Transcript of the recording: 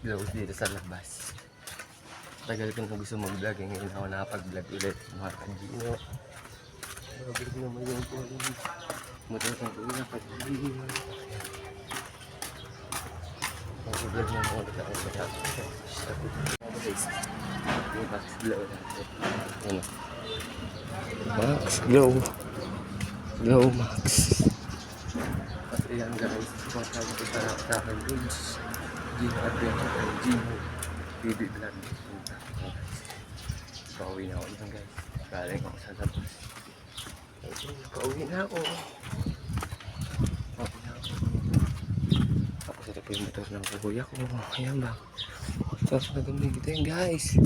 Glow dito sa labas. Tagal ko na gusto mag-vlog, ngayon ako nakapag-vlog ulit mga kagino. Mabig naman yung motor ng kuya kagino. Mag-vlog naman ulit ako sa Max Glow natin. Ano? Max Glow. Glow Max. At ayan guys, kung sabi ko sa akin Gino Adventure and Gino TV Vlog. Pauwi na ako dyan guys. Galing ako sa labas. Pauwi na ako. Tapos ito po yung motor ng kuya ko. Ayan ba? Tapos nagambing kita yun guys.